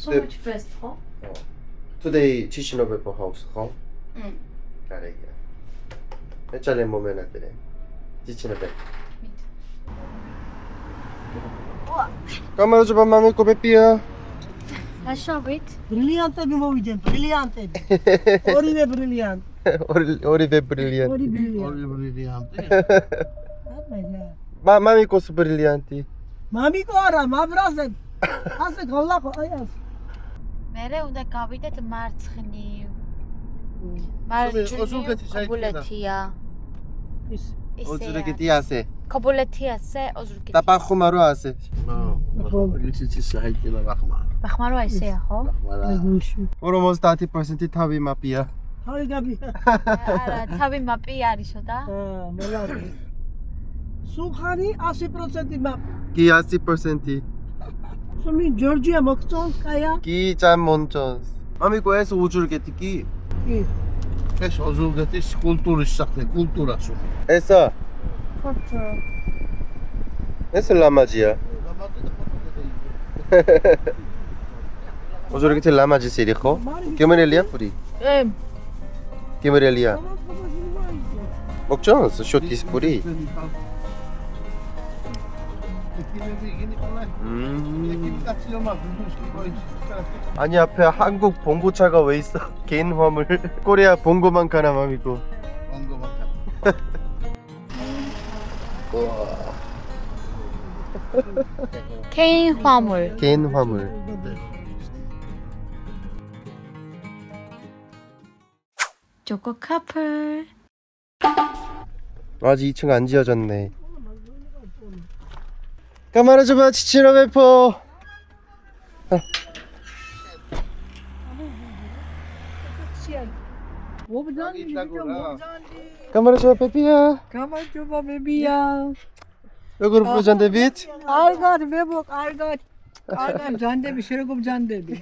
So much best, huh? Today teaching over for house, huh? Carega. Echale moment at the teaching over. Come on, Joba, mami, come Pia. Lascia wait. Brillante abbiamo visto, brillante. Orive brilliant. Orive brilliant. Orive brillante. Mami, cosa brillianti. Mami, ora, ma brase. Ase golla qoyas. მერე უნდა გავიდეთ მარცხნივ. კობულეთია. ოზურგეთი ასე. კობულეთი ასე, ოზურგეთი. და პახუმარო ასე. იცი საიტილა ვახმარ. ვახმარო ესეა, ხო? 50% თავი მაპია. თავი გაბია. არა, თავი მაპი არისო და? მოლარი. სულხანი 100% მაპი. კი 100%. სუმი ჯორჯია მოგწონს, კაია? კი, ჭამ მონწონს. მამიკო ეს უჯურგეთი კი? კი. ეს უჯურგეთის კულტურის სახე, კულტურას. ესა? კულტურა. ეს ლამაჯია. უჯურგეთი ლამაჯის ერი ხო? გემერელია პური? გემერელია. მოგწონს შოტის პური? 아니 앞에 한국 봉고차가 왜 있어? 개인 화물. 코리아 봉고만 가나 맘이고. 봉고만 가. 개인 화물. 개인 화물. 조co 커플. 아직 2층 안 지어졌네. 까마라 줘봐 치치로 베포. 까마라 줘봐 베비야. 까마라 줘봐 베비야. როგორ ბრძანდებით? კარგად ბებო, კარგად. კარგად ბრძანდები, შეგო ბრძანდები.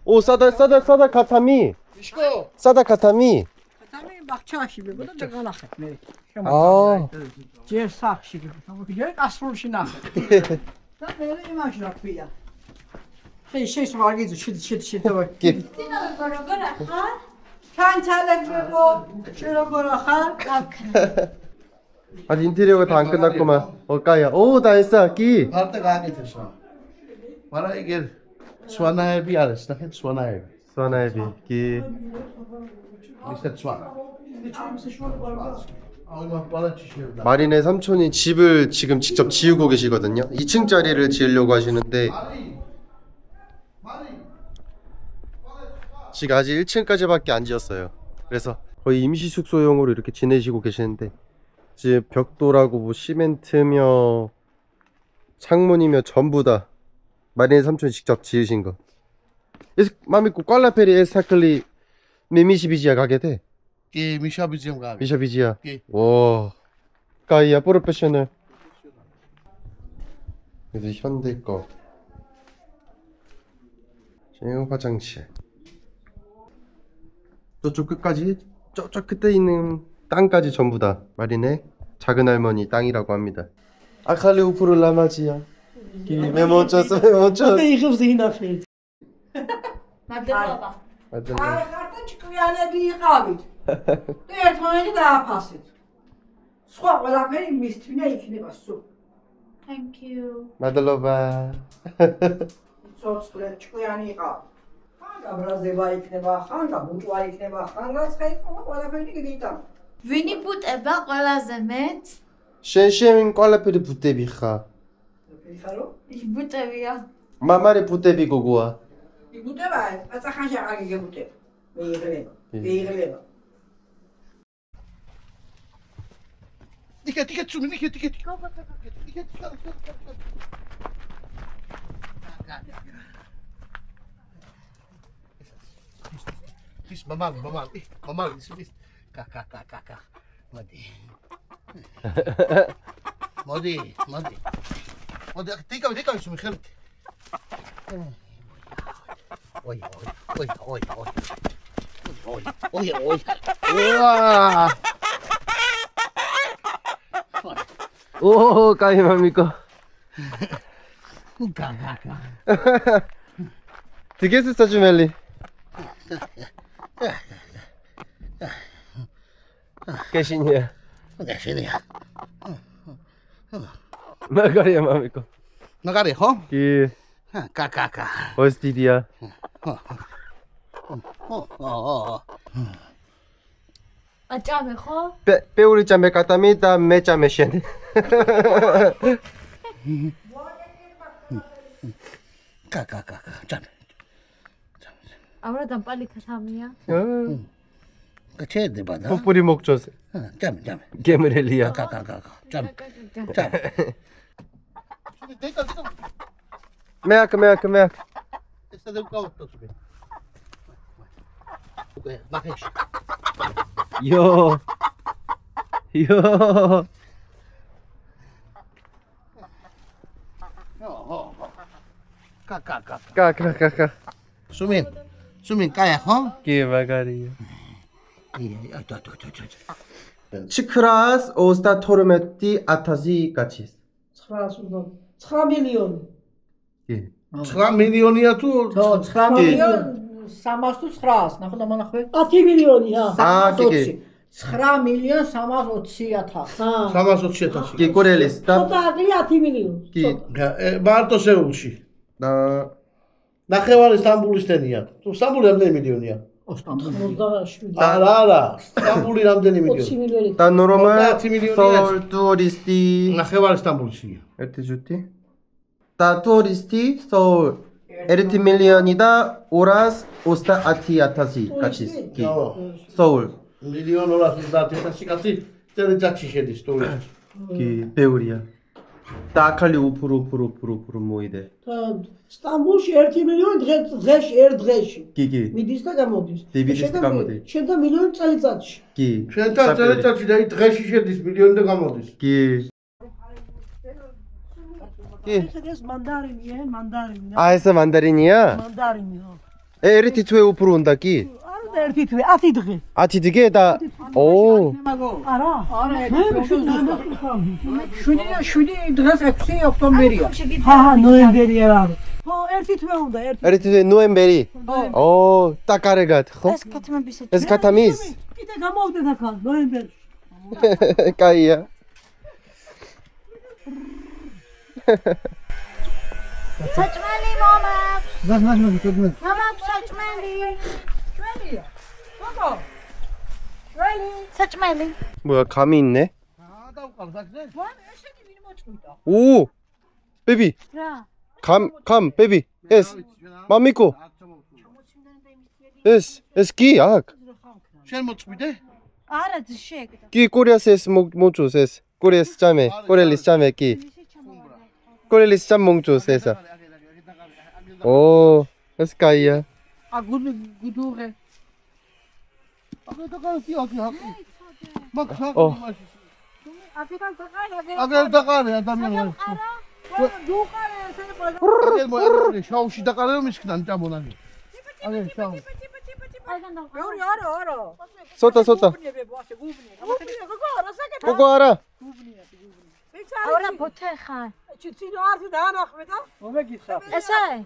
오 싸다 카타미. იშკო. 싸다 카타미. 카타미 ბახჩაში ბებო და განახეთ მე. 아. ჯერ სახში ბებო, გამოგიჯერ ასრულში ნახე. და მე იმაში რაფია. შეის ვარგიზო, შედ დავარ. კი. ტინა როგორ ახარ? ჩანჩალებ ბებო, შენ როგორ ახარ? 아직 인테리어가 다 안 끝났구만. 까야. 오, 다 했어. 끼. ფარტე გააკეთესო. მაგრამ იგი სვანაები არის, ნახეთ სვანაები. 수아나이비. 끼. ისეთ სვანა. 마린의 삼촌이 집을 지금 직접 지우고 계시거든요. 2층짜리를 지으려고 하시는데 지금 아직 1층까지밖에 안 지었어요. 그래서 거의 임시 숙소용으로 이렇게 지내시고 계시는데 지금 벽돌하고 뭐 시멘트며 창문이며 전부 다 마린의 삼촌이 직접 지으신 거. 마미코 꽐라페리 에스타클리 미미시비지아 가게 돼. კი, მიშაბიძიამ გავი. 미샤비지아. კი. 와. 까이야 프로페셔널. 그래서 현대 거. 지금 화장실. 저쪽 끝까지 저쪽 끝에 있는 땅까지 전부 다 마린의 작은 할머니 땅이라고 합니다. 아칼리 우프르 라마지야. 메모쳤어. 이거 이나피. მადლობა. აი ხარდა ჭკვიანები იყავით. და ერთმანეთი დააფასეთ. სხვა ყველაფერი მისთვინა იქნება სულ. Thank you. 마들로바. ცოცხლე ჭკვიანი იყავ. ხანდა ბრაზება იქნება, ხანდა ბუტვა იქნება, ხანდა ხაიქო ყველაფერი გიდიტა. ვინი ბუტება ყველაზე მეტ? 쉔쉔 꽐라페리 부떼비 ხა. ფიხარო? ის ბუტებია. 마마리 부떼비 고고아. იბუტება, აწახანში აღარ გიგებუტებ. მეიღლება. ნიკე ცუნი. ის მამალი. ის კაკა. მოდი, დიკავი სუმი ხელით. Ой. 우와. 오, 까이 맘이거. 되게 사주멜리. 계시냐? 계시냐? 마가리야 마미코. 나가리 호? 기. 까까까. 어스티디야. 아짜메 커? 빼우리 짬에 까타미다 메짬에 셴. 까까까. 짠. 아무래도 빨리 가사미야. 그치 되바다. 뿌리 먹죠. 짠. 게므렐리야. 까까까. 짠. 짠. 메악. Esta deu cá outro subir. Baixo. 요. 까까까. 까까까까. 수민 까야 호? 기 마가리야. 또. 치크라스 오스타 토르메티 아타지 까치. 9 მილიონი. 기. 9 მილიონია თუ 9 მილიონ 309-ს, ნახე და მონახე. 10 მილიონია. 아, 기기. 9 მილიონ 320.000. 320.000. 기 꼬렐리스타. ცოტა აკლია 10 მილიონი. 기. მარტო სეულში. 나 ნახევარი სტამბულის თენია. თუ სტამბული რამდენი მილიონია? 87. არა. სტამბული რამდენი 20 მილიონია? მილიონი. 다 노르마 10 მილიონია. 솔 투리스티 ნახევარი სტამბულშია. ერთი ჟუტი და ტურისტი 솔 1 მილიონიდა 210.000 კაცის კი 솔 მილიონ 230.000 კაცი წელიწადში შედის ტურისტი. კი ბევრია და ახალი უფრუ მოიდე სტამბულში 1 მილიონი დღეში ერთ დღეში. კი მიდის და გამოდის. მიდის და გამოდის. შენ და მილიონი წელიწადში. კი შენთან წელიწადში და დღეში შედის მილიონი და გამოდის. კი ეს მანდარინია. 아 ეს მანდარინია? მანდარინია. ერთი თვე უფრუ უნდა კი? არა ერთი თვე 10 დღე. 10 დღე და ო არა შვიდი დღეს 6 ოქტომბერია. ნოემბერია რა. ხო ერთი თვე უნდა ერთი თვე ნოემბერი. ო და კარგად ხო? ეს ქათმების ეს ქათამის? კიდე გამოვდეთ ახლა ნოემბერში. კაია. საჭმელი მამა. მამაკ მამა საჭმელი. შვენია. მამაკ. შვენი. საჭმელი. 뭐야 감이 있네? აა დავყავს აქზე? ვან ესენი ვინ მოწყვიტა? 오 베비 რა? 감 베비 ეს მამიკო ეს კი აქ შენ მოწყვიდე? არა შეგდა. კი კორეას ეს მოწოს ეს კორეას ჭამე კორელის ჭამე კი კორელის ჭამ მოწოს ესა 오 ეს კაია ა გუდურე. აგე დაგარი აქ. მაგ ო აფრიკან დაყარე. აგე დაგარი ადამიანები. დუყარე ესე ყველა. აგე მოიარე შაუში დაგარი მისკდან ჭამონანი. აგე შაუ. ბევრი არა. სოტა გოგო არა არა ფოთე ხარ. ჩიცინო არდი დაანახმე და მომეგიცა. ესა?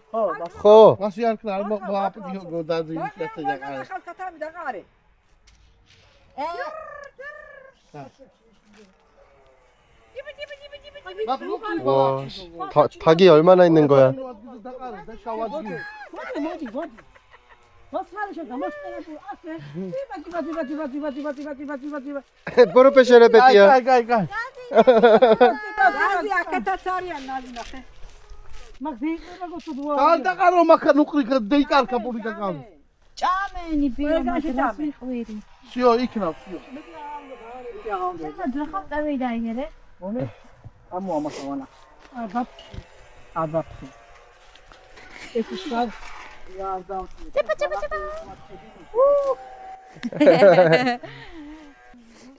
ხო მასი არ ქნა არ მოაპიო დაძი ისეთი დაგარი. ახალ კათამი დაყარე. 와 닭이 얼마나 있는 거야 დაგარი და შავაძი. მოდი. მოსხალიშო გამოსწრებულ ასე. ბატი. 프로페셔널 აი. ნაზი აკეთაც არიან ნაზი ნახე. მაგ ვიყურა გოსდვა. დაგარო მაქა ნუყრი დეიკარკა პული დაგარი. ჭამენი ბიომას მიყვირი. სიო იქნავ სიო. ესა ძახავ დავიდაიერე. მომე. ამო ამასავანა. აბა. ეს შავ ჭეპა.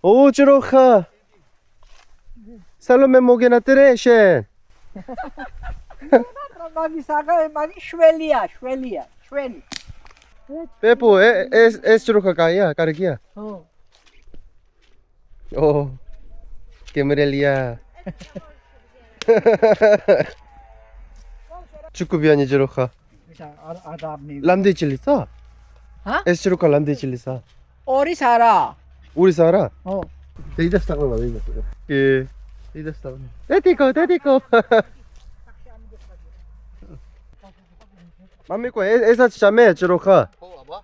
오 찌로카 살로메 모게나 뜨레셴 მაგი შველი. 빼뽀 에스 찌로카 까이야 까르기야 오 게므렐리야 축구비안이 저러카. 아담니. 람데이칠리사? 하? 에스 저러카 람데이칠리사. 오리 살아. 우리 살아? Είδες τα όλα, είδες. 그 Είδες τα όλα. 데디코. 맘미코 에사치 자매 저러카.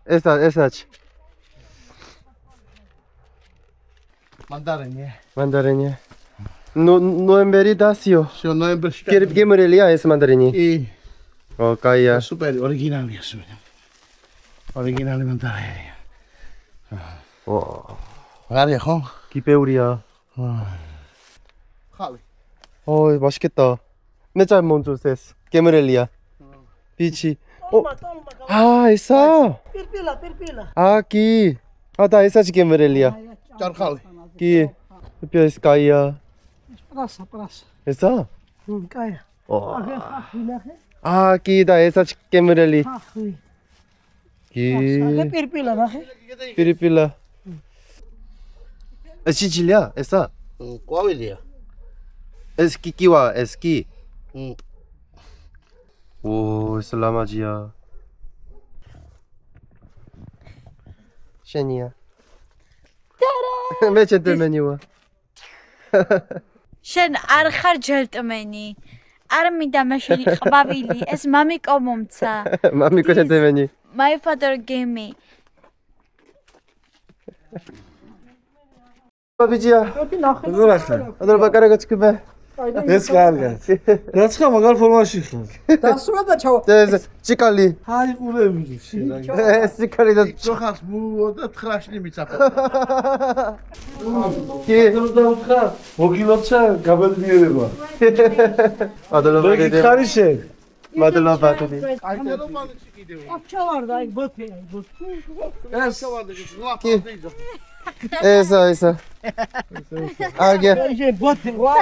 에사치. Mandarini. 노엠베리 다시오. Σε Νοέμβρη σου 게르게므렐리아 에스 만다리니. Η 까이야. super, original σου. Original mandarini. Γάρι έχω. 기배우리야. Χάλη. 맛있겠다. 내짤 먼저 세스. 게므렐리아. 비치. 에사. Πυρπίλα. 아기. 나 에사치 게므렐리아. Τσαρ χάλη. 기. 뼈스 까이야. Πράσα. 에사. Κάια. 아기다 에사치 게므렐리. 기. Πυρπίλα να έχει. 피리필라. 시칠리아 에사. Κουαβίλια. 에스키키와 에스키. 오, 슬라마지야. 쉔이야. მე ჯენტლმენი ვარ. შენ არ ხარ ჯენტლმენი. არ მინდა მაშინ ყვავილი. ეს მამიკო მომცა. მამიკო ჯენტლმენი. My father gave me. ბაბიჯია. ადრე ბაკარაგა ჩკბე. ეს კარგად. რაცხა მაგარ ფორმაში ხარ. დასურა და ჩავა. ეს ჩიკალი. აი ყურები შენ. ეს ჩიკალი და ძოხას მუოდა 9-ში მიცაფა. კი. მოგილოცა გაბედნიერება. ადრე მე ხარი შენ. მადლობა ბატონი. აი ნორმალში კიდევ. ჩავარდა აი ბოთე. ეს ჩავარდა ის ესა. აგე. აი ბოთე. ვა.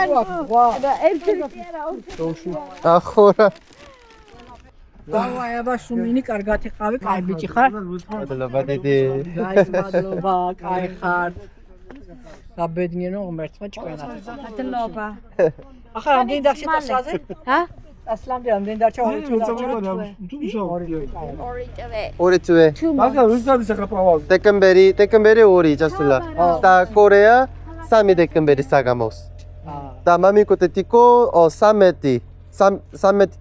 ახორა. დავაი აბა სუმინი კარგად იყავი, კაი ბიჭი ხარ? მადლობა დედი. მადლობა, კაი ხარ. გაბედნიერო ღმერთმა ჭკვენად. მადლობა. ახლა რამდენი დარჩა დასაზე? ჰა? ასლამდე რამდენი დარჩა? ორი თვე. მაგა ვისგადი საქართველოს. დეკემბერი 2 ჯასულა. და კორეა 3 დეკემბერი საგამოს. და მამიკოტეტიკო 13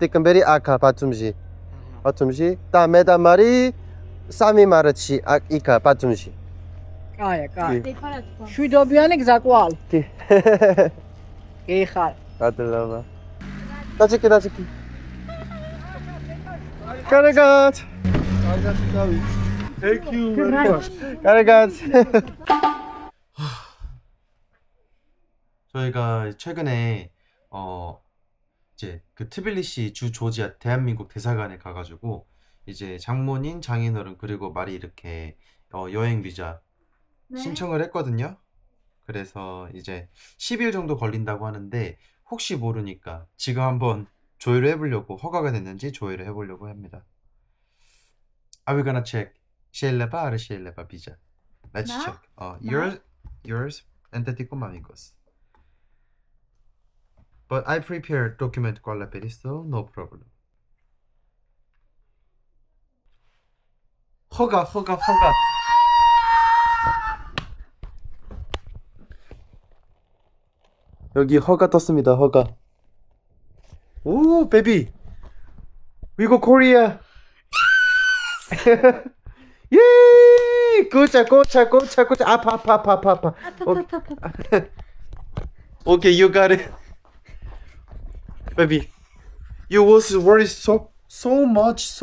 დეკემბერი აქა ბათუმში. და მე და მარი 3 მარტში იქა ბათუმში. კაია. შვიდობიანი გზაკვალ. კი. კი ხარ. მადლობა. დაჭიკი. კარგად. Thank you very much. კარგად. 저희가 최근에 이제 그 트빌리시 주 조지아 대한민국 대사관에 가가지고 이제 장모님, 장인어른 그리고 말이 이렇게 여행 비자 신청을 했거든요. 그래서 이제 10일 정도 걸린다고 하는데 혹시 모르니까 지금 한번 조회를 해보려고 허가가 됐는지 조회를 해보려고 합니다. Are we gonna check Sheileba or Sheileba visa? Let's No? check. Yours and Tetico Mamicos. But I prepared document quality, so no problem. 허가. 여기 허가 떴습니다. 허가. 오, 베이비. We go Korea. 예! 고차. 아파. Okay, you got it. Baby. You was worried so much.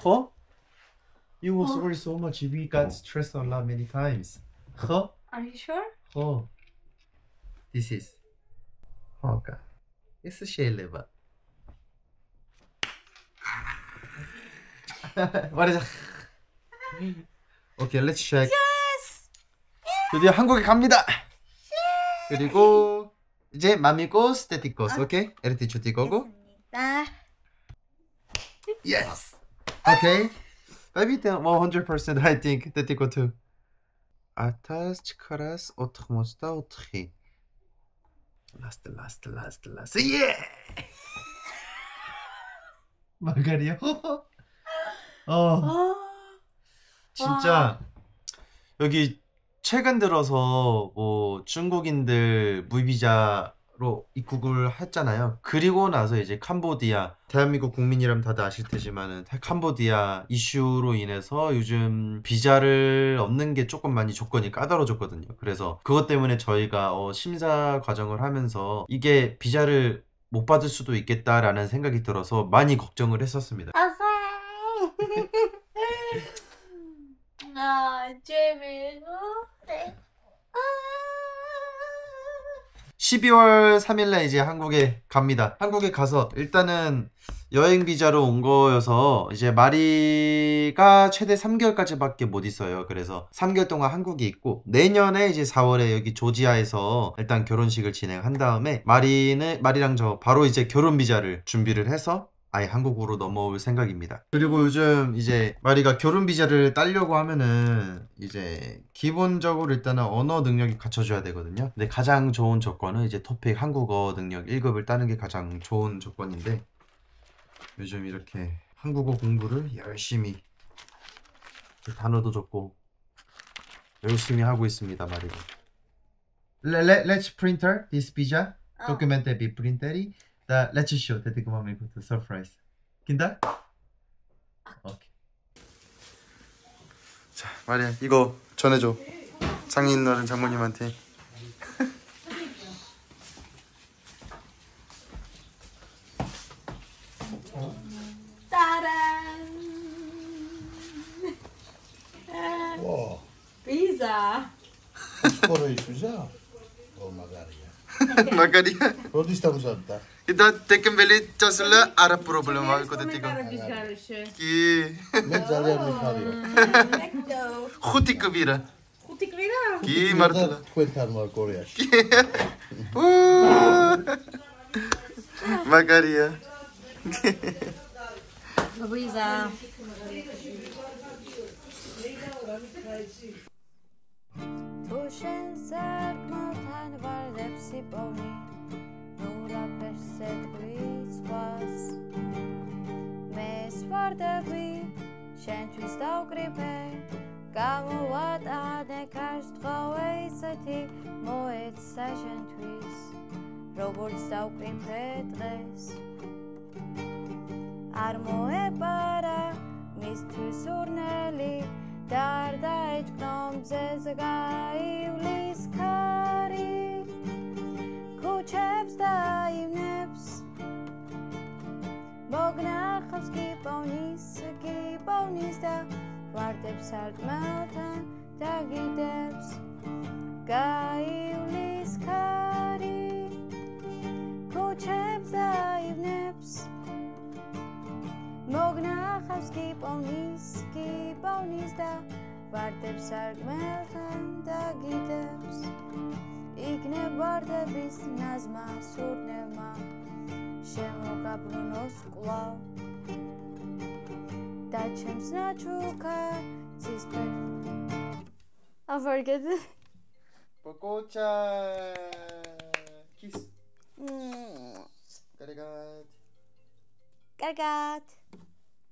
Huh? You was worried so much. We got stressed a lot many times. Huh? Are you sure? Oh, this is 허가. It's Sheileba. What is it? Okay, let's check. Yes. 드디어 한국에 갑니다. 그리고 이제 마미고스, 테티코스, 오케이? 에르티초 티코고. Yes. Okay. Maybe 100% I think 테티코 too. 아타스 치카라스 84. Last. Yeah. 마가리야. 진짜 여기 최근 들어서 뭐 중국인들 무비자로 입국을 했잖아요. 그리고 나서 이제 캄보디아, 대한민국 국민이라면 다들 아실 테지만은 캄보디아 이슈로 인해서 요즘 비자를 얻는 게 조금 많이 조건이 까다로워졌거든요. 그래서 그것 때문에 저희가 심사 과정을 하면서 이게 비자를 못 받을 수도 있겠다라는 생각이 들어서 많이 걱정을 했었습니다. 재밌어. 12월 3일날 이제 한국에 갑니다. 한국에 가서 일단은 여행 비자로 온 거여서 이제 마리가 최대 3개월까지밖에 못 있어요. 그래서 3개월 동안 한국에 있고 내년에 이제 4월에 여기 조지아에서 일단 결혼식을 진행한 다음에 마리랑 저 바로 이제 결혼 비자를 준비를 해서 아예 한국으로 넘어올 생각입니다. 그리고 요즘 이제 마리가 결혼 비자를 따려고 하면은 이제 기본적으로 일단은 언어 능력이 갖춰져야 되거든요. 근데 가장 좋은 조건은 이제 토픽 한국어 능력 1급을 따는 게 가장 좋은 조건인데 요즘 이렇게 한국어 공부를 열심히 단어도 적고 열심히 하고 있습니다. 마리가. Let's printer this visa. Document be printer이. Let's show that come on to surprise. 긴다? 오케이. 자, 마리아 이거 전해줘. 장인어른 장모님한테. 따란. Wow. 비자. Skoro isso já? Ô, Magaria. Magaria. Onde estamos a estar? 이따 테켄벨리 짜슬라 아라 프로블렘 할 거다 티가. 기. Menos ali a brincadeira. 호티급이라. 기 마르타. Contar uma coreia. Magaria. 비자. შენთვის დავკრიფე გამოვატანე კარს დღოეისეთი მოეცა შენთვის როგორც დავკრიფე დღეს არ მოეპარა მისთვის სურნელი და არ დაეჭკნო მზეზე გაივლის ქარი ქუჩებს დაივნებს მოგნახავს გიპოვნის და ვარდებს სარკმელთან დაგიდებს გაივლის ქარი ქუჩებს დაივნებს მოგნახავს გიპოვნის და ვარდებს სარკმელთან დაგიდებს იქნებ ვარდების ნაზმა სურნელმა შემოგაბრუნოს კვლავ და ჩემს ნაჩუქა ცისფერ I'll forget it. Pococha. Kiss. Karagat. კარგად